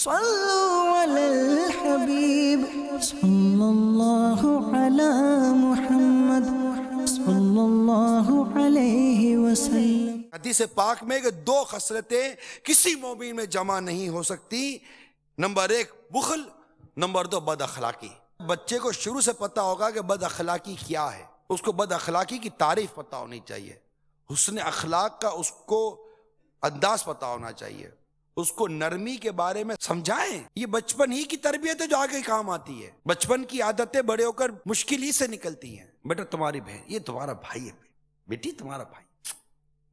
صلوا علی الحبیب صلی اللہ علی محمد صلی اللہ علیہ وسلم۔ حدیث پاک میں کہ دو خصلتیں کسی مومن میں جمع نہیں ہو سکتی، نمبر 1 بخل، نمبر 2 بد اخلاقی۔ بچے کو شروع سے پتا ہوگا کہ بد اخلاقی کیا ہے، اس کو بد اخلاقی کی تعریف پتا ہونی چاہیے، حسن اخلاق کا اس کو انداز پتا ہونا چاہیے، اس کو نرمی کے بارے میں سمجھائیں۔ یہ بچپن ہی کی تربیت ہے جو آگے کام آتی ہے۔ بچپن کی عادتیں بڑے ہو کر مشکل ہی سے نکلتی ہیں۔ بیٹا تمہاری بہن، یہ تمہارا بھائی ہے، بیٹی تمہارا بھائی،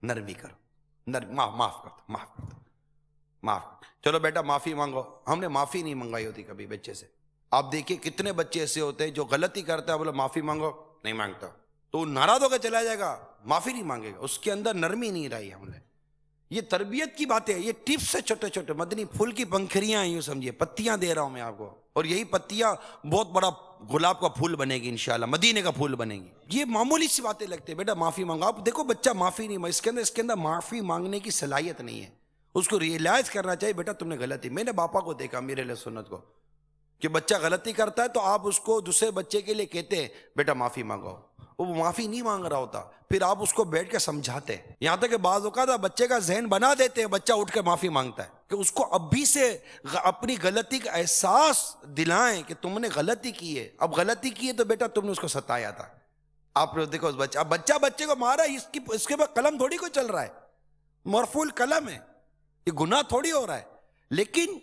نرمی کرو، معاف کر دو۔ چلو بیٹا معافی مانگو، ہم نے معافی نہیں منگوائی ہوتی کبھی بچے سے۔ آپ دیکھیے کتنے بچے ایسے ہوتے ہیں جو غلطی کرتے ہیں، بولے معافی مانگو، نہیں مانگتا تو وہ ناراض ہو کے چلا جائے گا، معافی نہیں مانگے گا، اس کے اندر نرمی نہیں رہی ہم نے۔ یہ تربیت کی باتیں، یہ ٹپس سے چھوٹے چھوٹے مدنی پھول کی پنکھڑیاں، یوں سمجھیے پتیاں دے رہا ہوں میں آپ کو، اور یہی پتیاں بہت بڑا گلاب کا پھول بنے گی انشاءاللہ، مدینے کا پھول بنے گی۔ یہ معمولی سی باتیں لگتے ہیں، بیٹا معافی مانگو۔ آپ دیکھو بچہ معافی نہیں مانگ، اس کے اندر معافی مانگنے کی صلاحیت نہیں ہے۔ اس کو ریئلائز کرنا چاہیے بیٹا تم نے غلطی۔ میں نے باپا کو دیکھا، میرے علیہ سنت کو، کہ بچہ غلطی کرتا ہے تو آپ اس کو دوسرے بچے کے لیے کہتے ہیں بیٹا معافی مانگو، وہ معافی نہیں مانگ رہا ہوتا، پھر آپ اس کو بیٹھ کے سمجھاتے ہیں، یہاں تک کہ بعض اوقات بچے کا ذہن بنا دیتے ہیں، بچہ اٹھ کے معافی مانگتا ہے، کہ اس کو ابھی سے اپنی غلطی کا احساس دلائیں کہ تم نے غلطی کی ہے، اب غلطی کی ہے تو بیٹا تم نے اس کو ستایا تھا۔ آپ دیکھو اس بچہ، اب بچہ بچے کو مارا، اس کے بعد قلم تھوڑی کو چل رہا ہے، مرفوع القلم ہے، یہ گناہ تھوڑی ہو رہا ہے، لیکن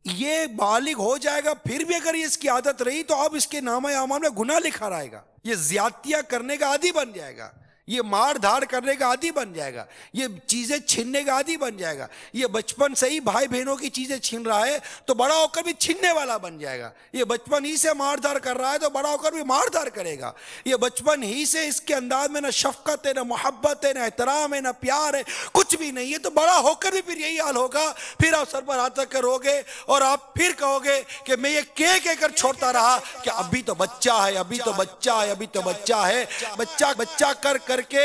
یہ بالغ ہو جائے گا، پھر بھی اگر یہ اس کی عادت رہی تو اب اس کے نامہ اعمال میں گناہ لکھا رہے گا، یہ زیادتیاں کرنے کا عادی بن جائے گا، یہ مار دھاڑ کرنے کا عادی بن جائے گا، یہ چیزیں چھیننے کا عادی بن جائے گا۔ یہ بچپن سے ہی بھائی بہنوں کی چیزیں چھین رہا ہے تو بڑا ہو کر بھی چھیننے والا بن جائے گا۔ یہ بچپن ہی سے مار دھاڑ کر رہا ہے تو بڑا ہو کر بھی مار دھاڑ کرے گا۔ یہ بچپن ہی سے اس کے انداز میں نہ شفقت ہے، نہ محبت ہے، نہ احترام ہے، نہ پیار ہے، کچھ بھی نہیں ہے، تو بڑا ہو کر بھی پھر یہی حال ہوگا۔ پھر آپ سر پر ہاتھ رکھ کر روگے اور آپ پھر کہو گے کہ میں یہ کہہ کر چھوڑتا رہا کہ ابھی تو بچہ ہے، ابھی تو بچہ ہے، ابھی تو بچہ ہے۔ بچہ کر کے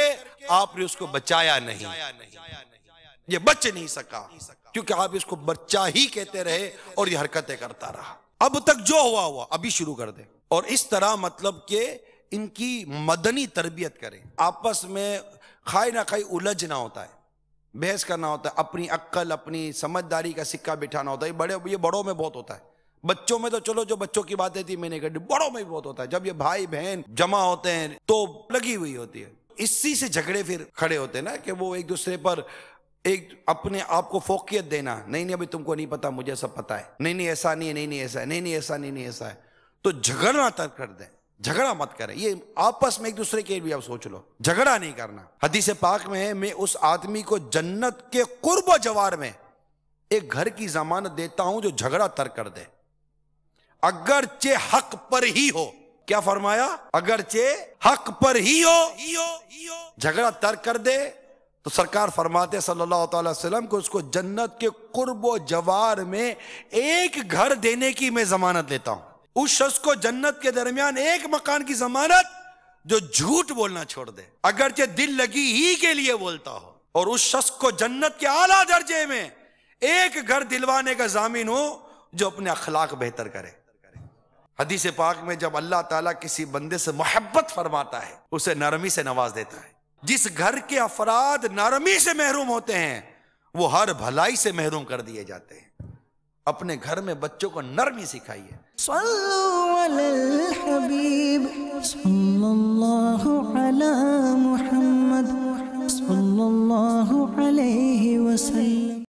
آپ نے اس کو بچایا نہیں، یہ بچ نہیں سکا، کیونکہ آپ اس کو بچہ ہی کہتے رہے اور یہ حرکتیں کرتا رہا۔ اب تک جو ہوا ابھی شروع کر دیں، اور اس طرح مطلب کہ ان کی مدنی تربیت کریں، آپس میں کھائے نہ کھائے الجھنا ہوتا ہے، بحث کرنا ہوتا ہے، اپنی عقل اپنی سمجھداری کا سکہ بٹھانا ہوتا ہے۔ یہ بڑوں میں بہت ہوتا ہے، بچوں میں تو چلو جو بچوں کی باتیں تھی میں نے کہی، بڑوں میں بھی بہت ہوتا ہے۔ جب یہ بھائی بہن جمع ہوتے ہیں تو لگی ہوئی ہوتی ہے، اسی سے جھگڑے پھر کھڑے ہوتے ہیں نا، کہ وہ ایک دوسرے پر ایک اپنے آپ کو فوقیت دینا، نہیں ابھی تم کو نہیں پتا، مجھے سب پتا ہے، نہیں ایسا نہیں ہے، نہیں ایسا ہے، نہیں ایسا نہیں ایسا ہے، تو جھگڑنا ترک کر دیں، جھگڑا مت کریں۔ یہ آپس میں ایک دوسرے کے بھی آپ سوچ لو، جھگڑا نہیں کرنا۔ حدیث پاک میں ہے میں اس آدمی کو جنت کے قرب و جوار میں ایک گھر کی ضمانت دیتا ہوں جو جھگڑا ترک کر دے، اگرچہ حق پر ہی ہو۔ کیا فرمایا؟ اگرچہ حق پر ہی ہو، جھگڑا ترک کر دے تو سرکار فرماتے صلی اللہ تعالی وسلم کو اس کو جنت کے قرب و جوار میں ایک گھر دینے کی میں ضمانت لیتا ہوں۔ اس شخص کو جنت کے درمیان ایک مکان کی ضمانت جو جھوٹ بولنا چھوڑ دے، اگرچہ دل لگی ہی کے لیے بولتا ہو، اور اس شخص کو جنت کے اعلیٰ درجے میں ایک گھر دلوانے کا ضامن ہو جو اپنے اخلاق بہتر کرے۔ حدیث پاک میں جب اللہ تعالیٰ کسی بندے سے محبت فرماتا ہے اسے نرمی سے نواز دیتا ہے۔ جس گھر کے افراد نرمی سے محروم ہوتے ہیں وہ ہر بھلائی سے محروم کر دیے جاتے ہیں۔ اپنے گھر میں بچوں کو نرمی سکھائیے۔ صلوا علی الحبیب صلی اللہ علی محمد صلی اللہ علیہ وسلم۔